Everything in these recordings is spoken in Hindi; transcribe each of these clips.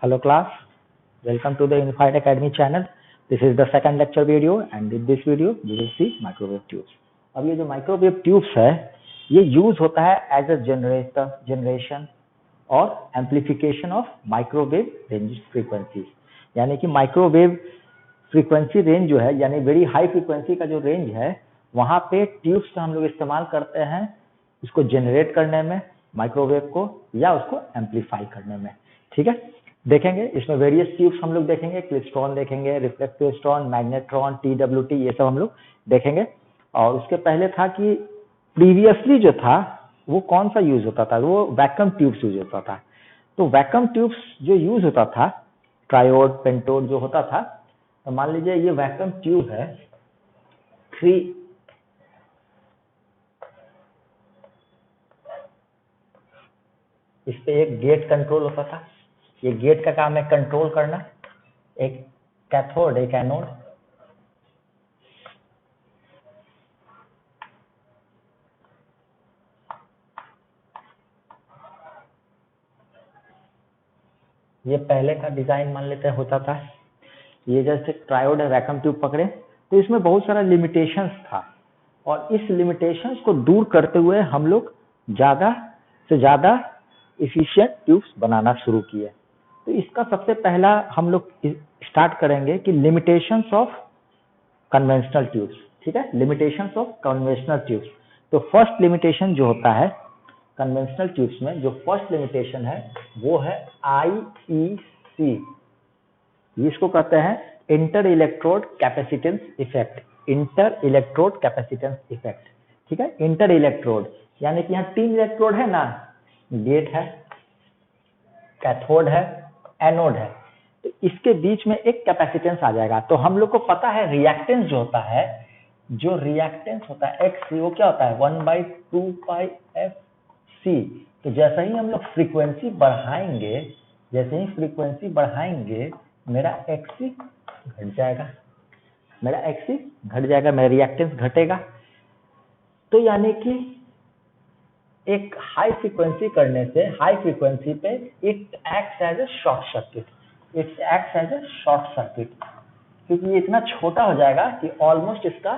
Hello class, welcome to the Unified Academy channel. This is the second lecture video and in this video we will see microwave tubes. अब ये जो microwave tubes है ये यूज होता है एज अ जनरेशन और amplification of microwave range frequencies, यानी कि माइक्रोवेव फ्रीक्वेंसी रेंज जो है यानी वेरी हाई फ्रीक्वेंसी का जो रेंज है वहां पे ट्यूब्स का हम लोग इस्तेमाल करते हैं इसको जनरेट करने में माइक्रोवेव को या उसको एम्पलीफाई करने में। ठीक है, देखेंगे इसमें वेरियस ट्यूब्स हम लोग देखेंगे, क्लिस्ट्रॉन देखेंगे, रिफ्लेक्टिव मैग्नेट्रॉन, TWT ये सब हम लोग देखेंगे। और उसके पहले था कि प्रीवियसली जो था वो कौन सा यूज होता था, वो वैक्यूम ट्यूब्स यूज होता था। तो वैक्यूम ट्यूब्स जो यूज होता था, ट्रायोड पेंटोड जो होता था, तो मान लीजिए ये वैक्यूम ट्यूब है 3 इस पे एक गेट कंट्रोल होता था। ये गेट का काम है कंट्रोल करना, एक कैथोड एक एनोड। ये पहले का डिजाइन मान लेते हैं होता था। ये जैसे ट्रायोड है वैक्यूम ट्यूब पकड़े तो इसमें बहुत सारा लिमिटेशंस था और इस लिमिटेशंस को दूर करते हुए हम लोग ज्यादा से ज्यादा इफिशिएंट ट्यूब्स बनाना शुरू किए। तो इसका सबसे पहला हम लोग स्टार्ट करेंगे कि लिमिटेशंस ऑफ कन्वेंशनल ट्यूब्स। ठीक है, लिमिटेशंस ऑफ कन्वेंशनल ट्यूब्स। तो फर्स्ट लिमिटेशन जो होता है कन्वेंशनल ट्यूब्स में, जो फर्स्ट लिमिटेशन है वो है IEC। इसको कहते हैं inter electrode capacitance effect. Inter electrode capacitance effect. ठीक है, इंटर इलेक्ट्रोड यानी कि यहाँ 3 इलेक्ट्रोड है ना, गेट है, कैथोड है, एनोड है, तो इसके बीच में एक कैपेसिटेंस आ जाएगा। तो हम लोग को पता है रिएक्टेंस जो होता है, जो रिएक्टेंस होता है XC, वो क्या होता है 1/2πfC। तो जैसे ही हम लोग फ्रीक्वेंसी बढ़ाएंगे, जैसे ही फ्रीक्वेंसी बढ़ाएंगे मेरा XC घट जाएगा, मेरा XC घट जाएगा, मेरा रिएक्टेंस घटेगा। तो यानी कि एक हाई फ्रीक्वेंसी करने से हाई फ्रीक्वेंसी पे it acts as a short circuit, it acts as a short circuit, क्योंकि ये इतना छोटा हो जाएगा कि ऑलमोस्ट इसका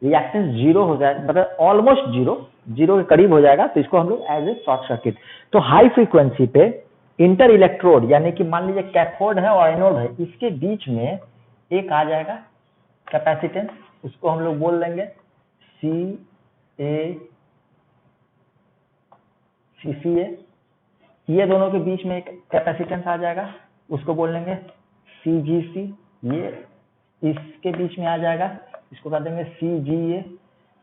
रिएक्टेंस 0 हो जाएगा, मतलब ऑलमोस्ट जीरो के करीब हो जाएगा। तो इसको हम लोग एज ए शॉर्ट सर्किट। तो हाई फ्रीक्वेंसी पे इंटर इलेक्ट्रोड यानी कि मान लीजिए कैथोड है और एनोड है, इसके बीच में एक आ जाएगा कैपेसिटेंस, उसको हम लोग बोल देंगे CA। ये दोनों के बीच में एक कैपेसिटेंस आ जाएगा, उसको बोल लेंगे CGC। ये इसके बीच में आ जाएगा, इसको कह देंगे CGA।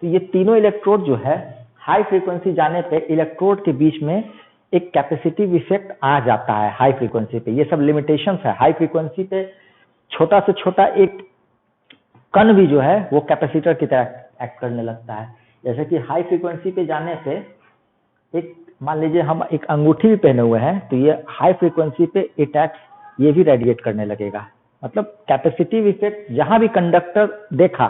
तो ये तीनों इलेक्ट्रोड जो है हाई फ्रीक्वेंसी जाने पे इलेक्ट्रोड के बीच में एक कैपेसिटिव इफेक्ट आ जाता है हाई फ्रीक्वेंसी पे। ये सब लिमिटेशंस है। हाई फ्रीक्वेंसी पे छोटा से छोटा एक कण भी जो है वो कैपेसिटर की तरह एक्ट करने लगता है। जैसे कि हाई फ्रीक्वेंसी पे जाने पे एक मान लीजिए हम एक अंगूठी भी पहने हुए हैं, तो ये हाई फ्रीक्वेंसी पे इटैक्स ये भी रेडिएट करने लगेगा। मतलब कैपेसिटिव इफेक्ट, जहां भी कंडक्टर देखा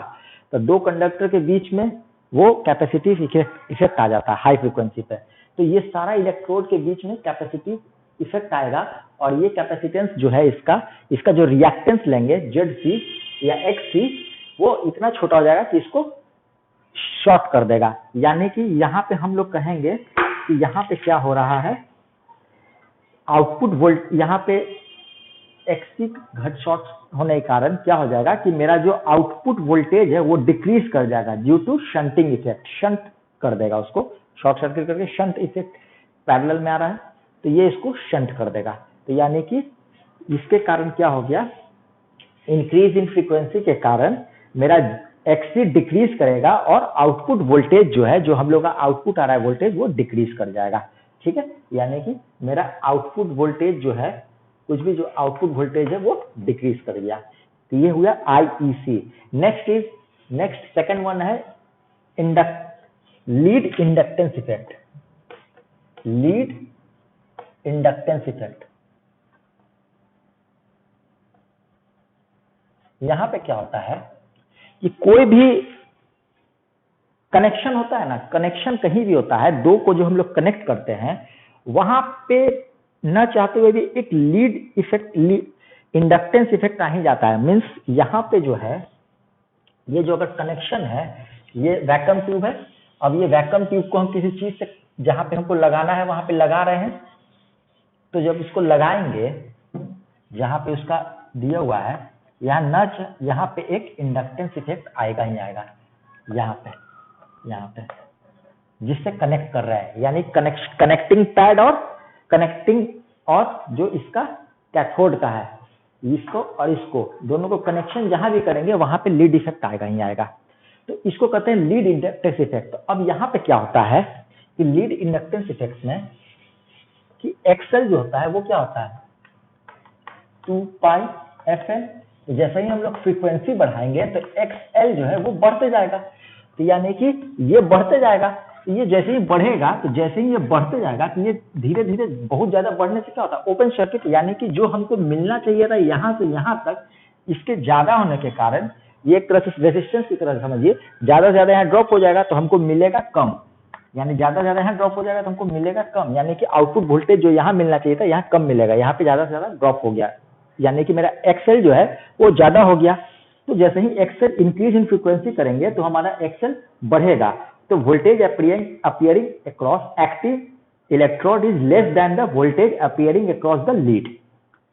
तो 2 कंडक्टर के बीच में वो कैपेसिटिव इफेक्ट आ जाता है हाई फ्रीक्वेंसी पे। तो ये सारा इलेक्ट्रोड के बीच में कैपेसिटिव इफेक्ट आएगा और ये कैपेसिटेंस जो है इसका जो रिएक्टेंस लेंगे ZC या XC, वो इतना छोटा हो जाएगा कि इसको शॉर्ट कर देगा। यानी कि यहाँ पे हम लोग कहेंगे कि यहाँ पे क्या हो रहा है, आउटपुट वोल्ट यहाँ पे XC घट शॉर्ट होने के कारण क्या हो जाएगा कि मेरा जो आउटपुट वोल्टेज है वो डिक्रीज कर जाएगा due to shunting effect. Shunt कर देगा उसको, शॉर्ट सर्किट करके शंट इफेक्ट पैरेलल में आ रहा है, तो ये इसको शंट कर देगा। तो यानी कि इसके कारण क्या हो गया, इंक्रीज इन फ्रीक्वेंसी के कारण मेरा XC डिक्रीज करेगा और आउटपुट वोल्टेज जो है, जो हम लोग का आउटपुट आ रहा है वोल्टेज, वो डिक्रीज कर जाएगा। ठीक है, यानी कि मेरा आउटपुट वोल्टेज जो है, कुछ भी जो आउटपुट वोल्टेज है वो डिक्रीज कर गया। तो ये हुआ IEC। नेक्स्ट सेकंड वन है lead inductance effect. Lead inductance effect, यहां पे क्या होता है कि कोई भी कनेक्शन होता है ना, कनेक्शन कहीं भी होता है, 2 को जो हम लोग कनेक्ट करते हैं वहां पे न चाहते हुए भी एक लीड इफेक्ट, इंडक्टेंस इफेक्ट आ ही जाता है। मीन्स यहाँ पे जो है ये जो अगर कनेक्शन है, ये वैक्यूम ट्यूब है, अब ये वैक्यूम ट्यूब को हम किसी चीज से जहां पे हमको लगाना है वहां पे लगा रहे हैं, तो जब इसको लगाएंगे जहां पे उसका दिया हुआ है, यहाँ पे एक इंडक्टेंस इफेक्ट आएगा ही आएगा, यहाँ पे जिससे कनेक्ट कर रहा है, यानी कनेक्टिंग पैड और जो इसका कैथोड का है, इसको और इसको दोनों को कनेक्शन जहां भी करेंगे वहां पे लीड इफेक्ट आएगा ही आएगा। तो इसको कहते हैं लीड इंडक्टेंस इफेक्ट। तो अब यहाँ पे क्या होता है कि लीड इंडक्टेंस इफेक्ट में कि एक्सएल जो होता है वो क्या होता है 2πfl। तो जैसे ही हम लोग फ्रीक्वेंसी बढ़ाएंगे तो एक्सएल जो है वो बढ़ते जाएगा, तो यानी कि ये बढ़ते जाएगा, ये जैसे ही बढ़ेगा तो जैसे ही ये बढ़ते जाएगा तो ये धीरे धीरे बहुत ज्यादा बढ़ने से क्या होता है ओपन सर्किट, यानी कि जो हमको मिलना चाहिए था यहाँ से यहाँ तक, इसके ज्यादा होने के कारण ये एक तरह से रेजिस्टेंस की तरह समझिए, ज्यादा से ज्यादा यहाँ ड्रॉप हो जाएगा तो हमको मिलेगा कम, यानी ज्यादा से ज्यादा यहाँ ड्रॉप हो जाएगा तो हमको मिलेगा कम, यानी कि आउटपुट वोल्टेज जो यहाँ मिलना चाहिए था यहाँ कम मिलेगा, यहाँ पे ज्यादा से ज्यादा ड्रॉप हो गया, यानी कि मेरा एक्सएल जो है वो ज्यादा हो गया। तो जैसे ही एक्सएल इंक्रीज इन फ्रीक्वेंसी करेंगे तो हमारा एक्सएल बढ़ेगा, तो voltage appearing across active electrode is less than the voltage appearing across the lead.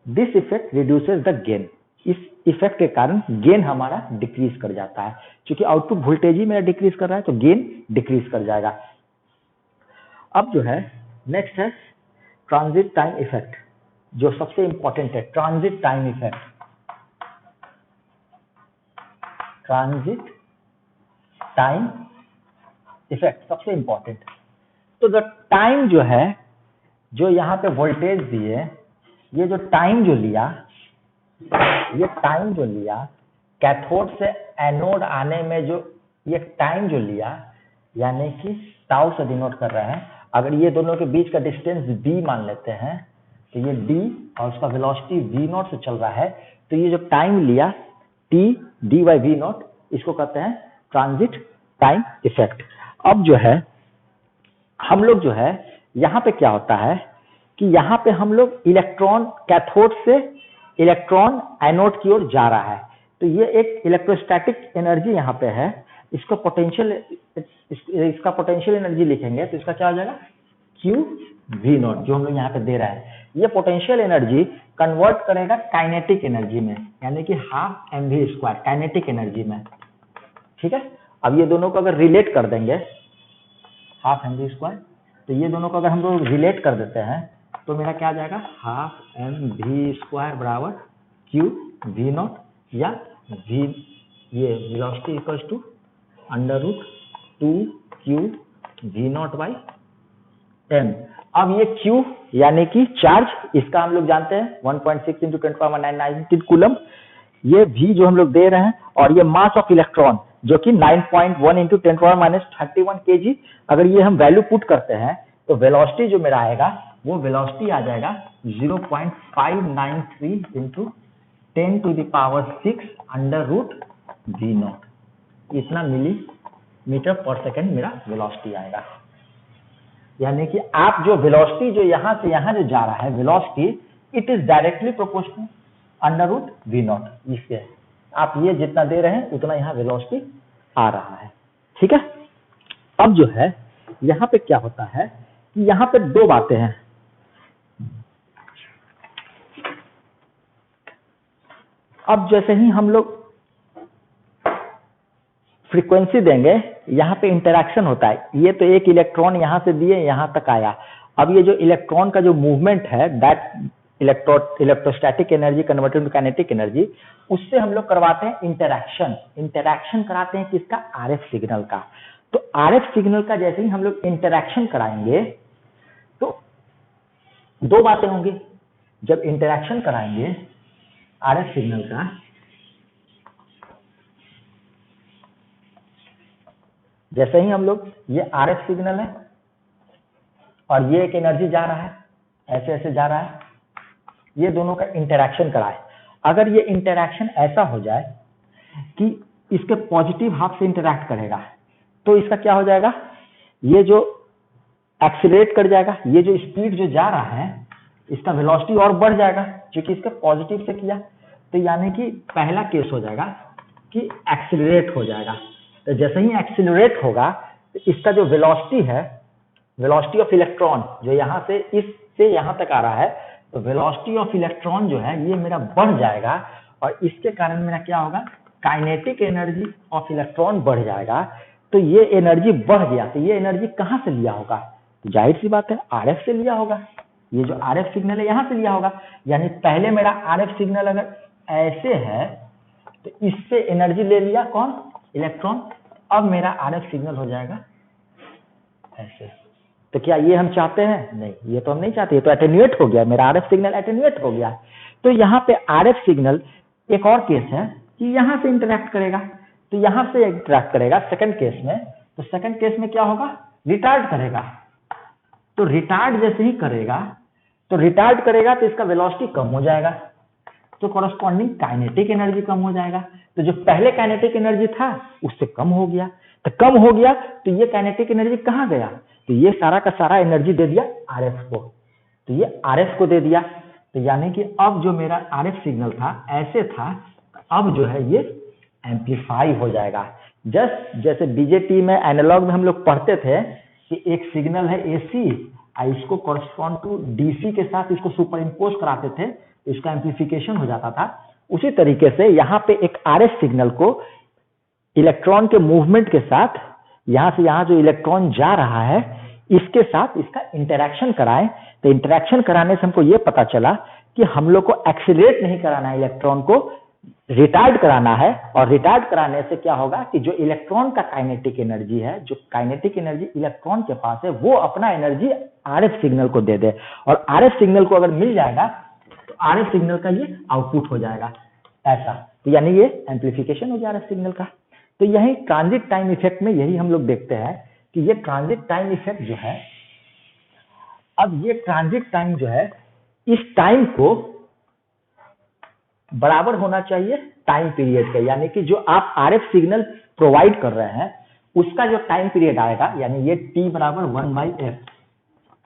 This effect reduces the gain. इस इफेक्ट के कारण गेन हमारा डिक्रीज कर जाता है, क्योंकि आउटपुट वोल्टेज ही मेरा डिक्रीज कर रहा है तो गेन डिक्रीज कर जाएगा। अब जो है नेक्स्ट है ट्रांजिट टाइम इफेक्ट, जो सबसे इंपॉर्टेंट है। Transit time effect, transit time effect सबसे इंपॉर्टेंट। तो द टाइम जो है, जो यहाँ पे वोल्टेज दिए, ये जो टाइम जो लिया, ये टाइम जो लिया कैथोड से एनोड आने में, जो ये टाइम जो लिया यानी कि टाउ से डिनोट कर रहे हैं। अगर ये दोनों के बीच का डिस्टेंस d मान लेते हैं तो ये d और उसका वेलोसिटी v0 से चल रहा है, तो ये जो टाइम लिया t d/v0, इसको कहते हैं ट्रांजिट टाइम इफेक्ट। अब जो है हम लोग जो है यहाँ पे क्या होता है कि यहाँ पे हम लोग इलेक्ट्रॉन कैथोड से इलेक्ट्रॉन एनोड की ओर जा रहा है, तो ये एक इलेक्ट्रोस्टैटिक एनर्जी यहाँ पे है। इसका पोटेंशियल एनर्जी लिखेंगे तो इसका क्या हो जाएगा QV0, जो हम लोग यहाँ पे दे रहा है। ये पोटेंशियल एनर्जी कन्वर्ट करेगा काइनेटिक एनर्जी में, यानी कि 12 mv² काइनेटिक एनर्जी में। ठीक है, अब ये दोनों को अगर रिलेट कर देंगे 12 mv², तो ये दोनों को अगर हम लोग रिलेट कर देते हैं तो मेरा क्या आ जाएगा 12 mv² बराबर QV0, या v ये वेलोसिटी इक्वल्स टू √2qV0/m। अब ये Q यानी कि चार्ज, इसका हम लोग जानते हैं 1.6 × 10⁻⁹ कूलम। ये V जो हम लोग दे रहे हैं, और ये मास ऑफ इलेक्ट्रॉन जो कि 9.1 × 10⁻31 kg। अगर ये हम वैल्यू पुट करते हैं तो वेलोसिटी जो मेरा आएगा वो वेलोसिटी आ जाएगा 0.593 × 10⁻⁶ √V0। इतना मिलीमीटर पर सेकेंड मेरा वेलोसिटी आएगा। यानी कि आप जो वेलोसिटी जो यहाँ से यहाँ जो जा रहा है velocity, it is directly proportional √V0। इससे आप ये जितना दे रहे हैं उतना यहाँ वेलोसिटी आ रहा है। ठीक है, अब जो है यहाँ पे क्या होता है कि यहाँ पे दो बातें हैं। अब जैसे ही हम लोग फ्रीक्वेंसी देंगे, यहाँ पे इंटरैक्शन होता है। ये तो एक इलेक्ट्रॉन यहाँ से दिए यहाँ तक आया। अब ये जो इलेक्ट्रॉन का जो मूवमेंट है, that electrostatic energy converted to kinetic energy, उससे हम लोग करवाते हैं इंटरैक्शन कराते हैं किसका, RF सिग्नल का। तो RF सिग्नल का जैसे ही हम लोग इंटरैक्शन कराएंगे तो दो बातें होंगी। जब इंटरैक्शन कराएंगे RF सिग्नल का, जैसे ही हम लोग, ये RF सिग्नल है और ये एक एनर्जी जा रहा है, ऐसे ऐसे जा रहा है, ये दोनों का इंटरैक्शन कराए। अगर ये इंटरैक्शन ऐसा हो जाए कि इसके पॉजिटिव हाफ से इंटरैक्ट करेगा तो इसका क्या हो जाएगा, ये जो एक्सीलरेट कर जाएगा, ये जो स्पीड जो जा रहा है इसका वेलोसिटी और बढ़ जाएगा क्योंकि इसका पॉजिटिव से किया। तो यानी कि पहला केस हो जाएगा कि एक्सीलरेट हो जाएगा। तो जैसे ही एक्सीलरेट होगा तो इसका जो वेलोसिटी है, वेलोसिटी ऑफ इलेक्ट्रॉन जो यहाँ से इससे यहाँ तक आ रहा है, तो वेलोसिटी ऑफ इलेक्ट्रॉन जो है ये मेरा बढ़ जाएगा और इसके कारण मेरा क्या होगा, काइनेटिक एनर्जी ऑफ इलेक्ट्रॉन बढ़ जाएगा। तो ये एनर्जी बढ़ गया, तो ये एनर्जी कहाँ से लिया होगा, तो जाहिर सी बात है आरएफ से लिया होगा। ये जो आरएफ सिग्नल है यहाँ से लिया होगा। यानी पहले मेरा आरएफ सिग्नल अगर ऐसे है तो इससे एनर्जी ले लिया कौन, इलेक्ट्रॉन। अब मेरा आरएफ सिग्नल हो जाएगा ऐसे। तो क्या ये हम चाहते हैं, नहीं, ये तो हम नहीं चाहते, ये तो एटेन्यूएट हो गया, मेरा आरएफ सिग्नल एटेन्यूएट हो गया। तो यहाँ पे आरएफ सिग्नल एक और केस है कि यहाँ से इंटरेक्ट करेगा, तो यहाँ से इंटरेक्ट करेगा सेकंड केस में। तो सेकंड केस में क्या होगा, रिटार्ड करेगा। तो रिटार्ड जैसे ही करेगा तो इसका वेलोसिटी कम हो जाएगा, तो कॉरस्पॉन्डिंग काइनेटिक एनर्जी कम हो जाएगा। तो जो पहले काइनेटिक एनर्जी था उससे कम हो गया, तो कम हो गया तो ये काइनेटिक एनर्जी कहाँ गया, तो ये सारा का सारा एनर्जी दे दिया आरएफ को, तो ये आरएफ को दे दिया। तो यानी कि अब जो मेरा आरएफ सिग्नल था ऐसे था, अब जो है ये एम्पलीफाई हो जाएगा। जस्ट जैसे बीजेटी में एनालॉग में हम लोग पढ़ते थे कि एक सिग्नल है एसी, इसको कॉरस्पॉन्ड टू डीसी के साथ इसको सुपर इम्पोज कराते थे, इसका एम्पलीफिकेशन हो जाता था। उसी तरीके से यहाँ पे एक आरएफ सिग्नल को इलेक्ट्रॉन के मूवमेंट के साथ, यहाँ से यहाँ जो इलेक्ट्रॉन जा रहा है इसके साथ इसका इंटरेक्शन कराएं। तो इंटरेक्शन कराने से हमको ये पता चला कि हम लोग को एक्सीलरेट नहीं कराना है, इलेक्ट्रॉन को रिटार्ड कराना है। और रिटार्ड कराने से क्या होगा कि जो इलेक्ट्रॉन का काइनेटिक एनर्जी है, जो काइनेटिक एनर्जी इलेक्ट्रॉन के पास है, वो अपना एनर्जी आरएफ सिग्नल को दे दे। और आरएफ सिग्नल को अगर मिल जाएगा तो आरएफ सिग्नल का ये आउटपुट हो जाएगा ऐसा। तो यानी ये एम्पलीफिकेशन हो जाएगा सिग्नल का। तो यही ट्रांजिट टाइम इफेक्ट में यही हम लोग देखते हैं कि ये ट्रांजिट टाइम इफेक्ट जो है, अब ये ट्रांजिट टाइम जो है, इस टाइम को बराबर होना चाहिए टाइम पीरियड के। यानी कि जो आप आरएफ सिग्नल प्रोवाइड कर रहे हैं उसका जो टाइम पीरियड आएगा, यानी ये t बराबर 1/f,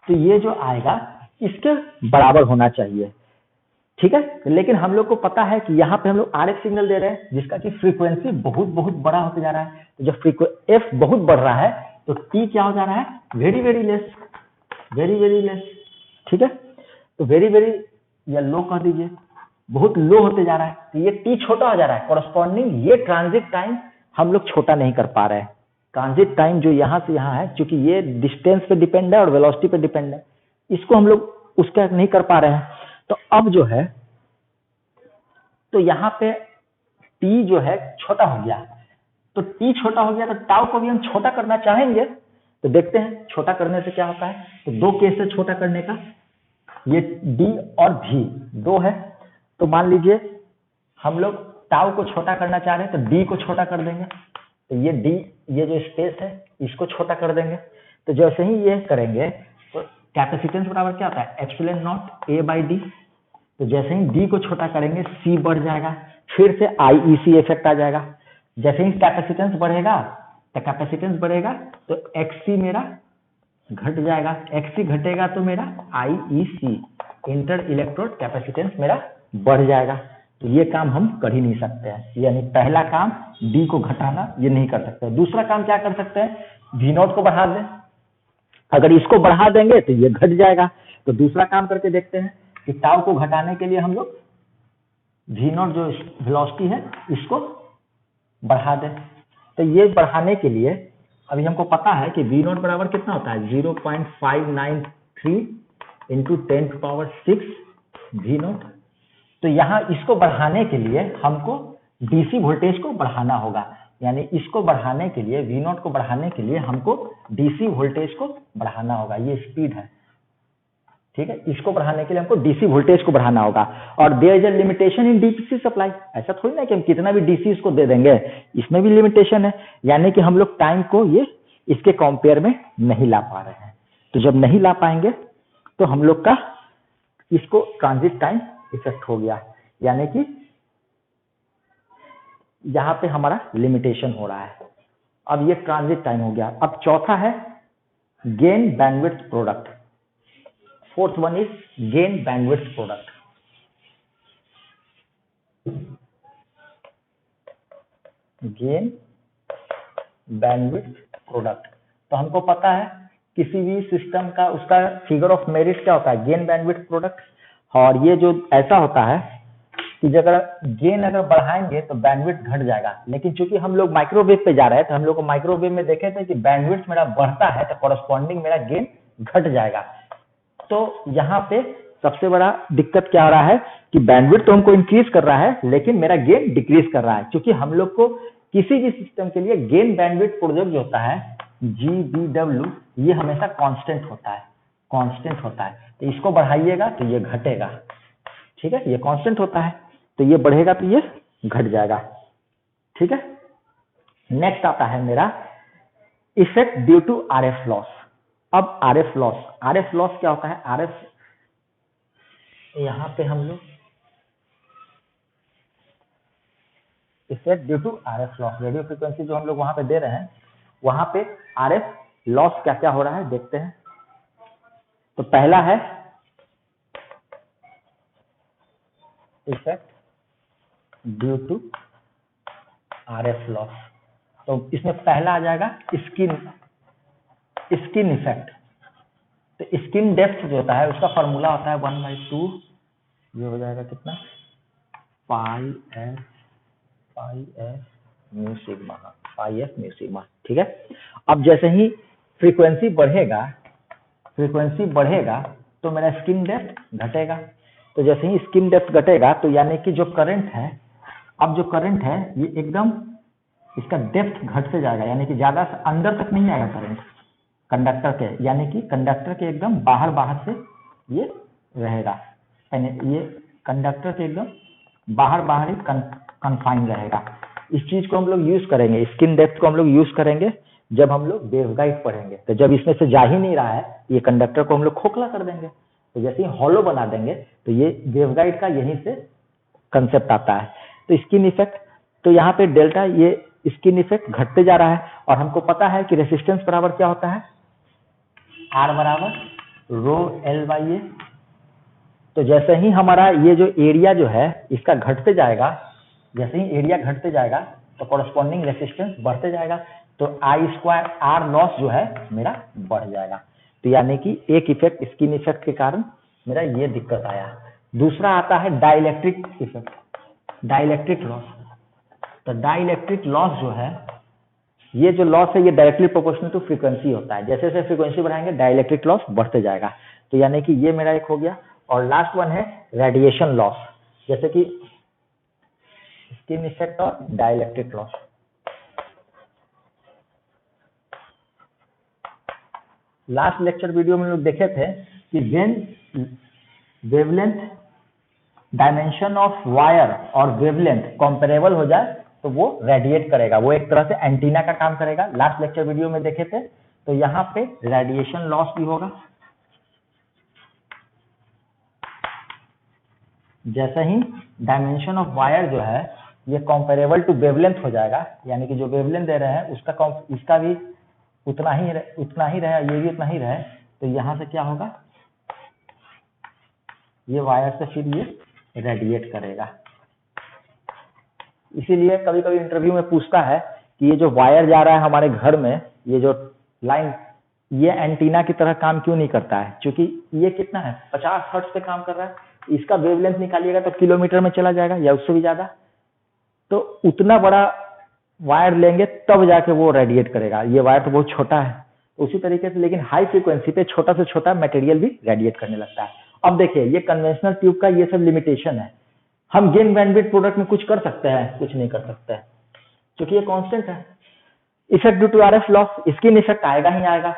तो ये जो आएगा इसके बराबर होना चाहिए, ठीक है। लेकिन हम लोग को पता है कि यहाँ पे हम लोग आरएफ सिग्नल दे रहे हैं जिसका कि फ्रीक्वेंसी बहुत बहुत बड़ा होते जा रहा है। तो जब f बहुत बढ़ रहा है तो t क्या हो जा रहा है, very very less, very very less, ठीक है। तो वेरी वेरी या लो कह दीजिए, बहुत लो होते जा रहा है, तो ये t छोटा हो जा रहा है। कॉरस्पॉन्डिंग ये ट्रांजिट टाइम हम लोग छोटा नहीं कर पा रहे हैं। ट्रांजिट टाइम जो यहाँ से यहाँ है, क्योंकि ये डिस्टेंस पे डिपेंड है और वेलोसिटी पे डिपेंड है, इसको हम लोग उसका नहीं कर पा रहे हैं। तो अब जो है, तो यहाँ पे t जो है छोटा हो गया, तो t छोटा हो गया तो टाउ को भी हम छोटा करना चाहेंगे। तो देखते हैं छोटा करने से क्या होता है। तो दो केस है छोटा करने का, ये d और v दो है। तो मान लीजिए हम लोग टाउ को छोटा करना चाह रहे हैं तो d को छोटा कर देंगे, तो ये d, ये जो स्पेस है इसको छोटा कर देंगे। तो जैसे ही ये करेंगे तो कैपेसिटेंस बराबर क्या होता है, एप्सिलॉन नॉट a/d। तो जैसे ही d को छोटा करेंगे c बढ़ जाएगा, फिर से IEC इफेक्ट आ जाएगा। जैसे ही कैपेसिटेंस बढ़ेगा तो कैपेसिटेंस बढ़ेगा तो XC मेरा घट जाएगा, XC घटेगा तो मेरा IEC, इंटर इलेक्ट्रोड कैपेसिटेंस मेरा बढ़ जाएगा। तो ये काम हम कर ही नहीं सकते हैं, यानी पहला काम d को घटाना ये नहीं कर सकते। दूसरा काम क्या कर सकते हैं, V0 को बढ़ा दें। अगर इसको बढ़ा देंगे तो ये घट जाएगा। तो दूसरा काम करके देखते हैं कि टाउ को घटाने के लिए हम लोग V0 जो वेलोसिटी है इसको बढ़ा दें। तो ये बढ़ाने के लिए अभी हमको पता है कि V0 बराबर कितना होता है, 0.593 इंटू 10⁶ V0। तो यहाँ इसको बढ़ाने के लिए हमको डीसी वोल्टेज को बढ़ाना होगा, यानी इसको बढ़ाने के लिए, V0 को बढ़ाने के लिए हमको डीसी वोल्टेज को बढ़ाना होगा। ये स्पीड है, ठीक है। इसको बढ़ाने के लिए हमको डीसी वोल्टेज को बढ़ाना होगा। और there is a limitation in DC supply, ऐसा थोड़ी ना कि हम कितना भी डीसी इसको दे देंगे, इसमें भी लिमिटेशन है। यानी कि हम लोग टाइम को ये इसके कंपेयर में नहीं ला पा रहे हैं। तो जब नहीं ला पाएंगे तो हम लोग का इसको ट्रांजिट टाइम इफेक्ट हो गया, यानी कि यहाँ पे हमारा लिमिटेशन हो रहा है। अब ये ट्रांजिट टाइम हो गया। अब चौथा है gain bandwidth product. Fourth one is gain bandwidth product. Gain bandwidth product, तो हमको पता है किसी भी सिस्टम का उसका फिगर ऑफ मेरिट क्या होता है, गेन बैंडविड्थ प्रोडक्ट। और ये जो ऐसा होता है कि अगर गेन अगर बढ़ाएंगे तो बैंडविड्थ घट जाएगा, लेकिन चूंकि हम लोग माइक्रोवेव पे जा रहे हैं तो हम लोग को माइक्रोवेव में देखे थे कि बैंडविड्थ मेरा बढ़ता है तो कॉरस्पॉन्डिंग मेरा गेन घट जाएगा। तो यहाँ पे सबसे बड़ा दिक्कत क्या हो रहा है कि बैंडविड्थ तो हमको इंक्रीज कर रहा है लेकिन मेरा गेन डिक्रीज कर रहा है, क्योंकि हम लोग को किसी भी सिस्टम के लिए गेन बैंडविड्थ प्रोडक्ट जो होता है GBW, ये हमेशा कांस्टेंट होता है, कांस्टेंट होता है। तो इसको बढ़ाइएगा तो ये घटेगा, ठीक है, ये कांस्टेंट होता है, तो ये बढ़ेगा तो ये घट जाएगा, ठीक है। नेक्स्ट आता है मेरा effect due to RF loss. अब RF लॉस क्या होता है, RF यहाँ पे हम लोग effect due to RF loss, radio frequency जो हम लोग वहां पे दे रहे हैं, वहां पे RF लॉस क्या क्या हो रहा है देखते हैं। तो पहला है effect due to RF loss, तो इसमें पहला आ जाएगा स्किन इफेक्ट। तो स्किन डेप्थ जो होता है उसका फॉर्मूला होता है 1/2, ये हो जाएगा कितना, पाई एफ म्यू सिग्मा, ठीक है। अब जैसे ही फ्रीक्वेंसी बढ़ेगा तो मेरा स्किन डेप्थ घटेगा, तो जैसे ही स्किन डेप्थ घटेगा तो यानी कि जो करंट है, अब जो करंट है ये एकदम इसका डेप्थ घटते जाएगा, यानी कि ज्यादा अंदर तक नहीं आएगा करंट कंडक्टर के, यानी कि कंडक्टर के एकदम बाहर से ये रहेगा, यानी ये कंडक्टर के एकदम बाहर ही कन्फाइन रहेगा। इस चीज को हम लोग यूज करेंगे, स्किन डेप्थ को हम लोग यूज करेंगे जब हम लोग वेवगाइड पढ़ेंगे। तो जब इसमें से जा ही नहीं रहा है ये कंडक्टर को हम लोग खोखला कर देंगे, तो जैसे ही हॉलो बना देंगे तो ये वेवगाइड का यहीं से कंसेप्ट आता है। तो स्किन इफेक्ट, तो यहाँ पे डेल्टा, ये स्किन इफेक्ट घटते जा रहा है, और हमको पता है कि रेसिस्टेंस बराबर क्या होता है, R बराबर ρL/A। तो जैसे ही हमारा ये जो एरिया जो है इसका घटते जाएगा, जैसे ही एरिया घटते जाएगा तो कॉरस्पॉन्डिंग रेसिस्टेंस बढ़ते जाएगा, तो I² R लॉस जो है मेरा बढ़ जाएगा। तो यानी कि एक इफेक्ट स्किन इफेक्ट के कारण मेरा ये दिक्कत आया। दूसरा आता है डाइलेक्ट्रिक इफेक्ट, डाइलेक्ट्रिक लॉस। तो डाइलेक्ट्रिक लॉस जो है, ये जो लॉस है ये डायरेक्टली प्रोपोर्शनल टू फ्रीक्वेंसी होता है, जैसे जैसे फ्रीक्वेंसी बढ़ाएंगे डाइलेक्ट्रिक लॉस बढ़ते जाएगा। तो यानी कि ये मेरा एक हो गया। और लास्ट वन है रेडिएशन लॉस, जैसे कि स्किन इफेक्ट और dielectric loss. Last lecture video में लोग देखे थे कि when wavelength dimension of wire और वेवलेंथ कंपेरेबल हो जाए तो वो रेडिएट करेगा, वो एक तरह से एंटीना का काम करेगा। लास्ट लेक्चर वीडियो में देखे थे, तो यहाँ पे रेडिएशन लॉस भी होगा। जैसे ही डायमेंशन ऑफ वायर जो है ये कंपेरेबल टू वेवलेंथ हो जाएगा, यानी कि जो वेवलेंथ दे रहे हैं इसका भी उतना ही रहे, ये भी उतना ही रहे, तो यहाँ से क्या होगा, ये वायर से फिर ये रेडिएट करेगा। इसीलिए कभी कभी इंटरव्यू में पूछता है कि ये जो वायर जा रहा है हमारे घर में, ये जो लाइन, ये एंटीना की तरह काम क्यों नहीं करता है, क्योंकि ये कितना है 50 हर्ट्ज पे काम कर रहा है, इसका वेवलेंथ निकालिएगा तो किलोमीटर में चला जाएगा या उससे भी ज्यादा, तो उतना बड़ा वायर लेंगे तब जाके वो रेडिएट करेगा। ये वायर तो बहुत छोटा है, उसी तरीके से लेकिन हाई फ्रीक्वेंसी पे छोटा से छोटा मटेरियल भी रेडिएट करने लगता है। अब देखिए ये कन्वेंशनल ट्यूब का ये सब लिमिटेशन है, हम गेन बैंडविड्थ प्रोडक्ट में कुछ कर सकते हैं, कुछ नहीं कर सकते हैं, क्योंकि ये कांस्टेंट है। Effect due to RF loss, skin effect आएगा ही आएगा,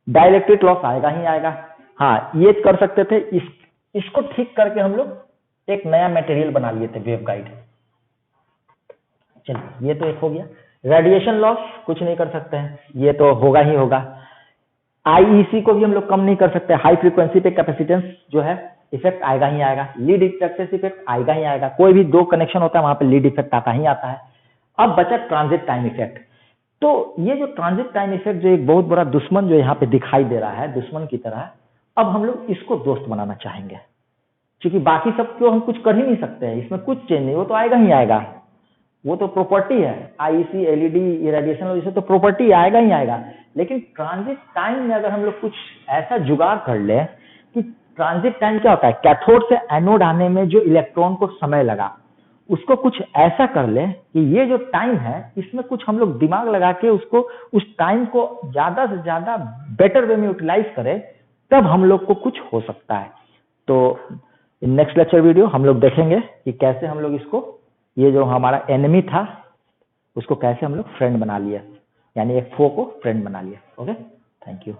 डाइलेक्ट्रिक लॉस आएगा ही आएगा। हाँ, ये कर सकते थे, इसको ठीक करके हम लोग एक नया मटेरियल बना लिए थे वेवगाइड। चलिए ये तो एक हो गया। रेडिएशन लॉस कुछ नहीं कर सकते हैं, ये तो होगा ही होगा। IEC को भी हम लोग कम नहीं कर सकते, हाई फ्रीक्वेंसी पे कैपेसिटेंस जो है इफेक्ट आएगा ही आएगा, लीड इफेक्ट इफेक्ट आएगा ही आएगा, कोई भी दो कनेक्शन होता है वहां पे लीड इफेक्ट आता ही आता है। अब बचा ट्रांजिट टाइम इफेक्ट। तो ये जो ट्रांजिट टाइम इफेक्ट जो एक बहुत बड़ा दुश्मन जो यहाँ पे दिखाई दे रहा है दुश्मन की तरह, अब हम लोग इसको दोस्त बनाना चाहेंगे, क्योंकि बाकी सब क्यों हम कुछ कर ही नहीं सकते हैं, इसमें कुछ चेंज नहीं, वो तो आएगा ही आएगा, वो तो प्रॉपर्टी है, आईसी एलईडी इरेडिएशन और तो प्रॉपर्टी आएगा ही आएगा। लेकिन ट्रांजिट टाइम में अगर हम लोग कुछ ऐसा जुगाड़ कर ले कि ट्रांजिट टाइम क्या होता है, कैथोड से एनोड आने में जो इलेक्ट्रॉन को समय लगा, उसको कुछ ऐसा कर ले कि ये जो टाइम है इसमें कुछ हम लोग दिमाग लगा के उसको, उस टाइम को ज्यादा से ज्यादा बेटर वे में यूटिलाइज करें, तब हम लोग को कुछ हो सकता है। तो नेक्स्ट लेक्चर वीडियो हम लोग देखेंगे कि कैसे हम लोग इसको, ये जो हमारा एनिमी था उसको कैसे हम लोग फ्रेंड बना लिया, यानी एक फो को फ्रेंड बना लिया। Okay, thank you.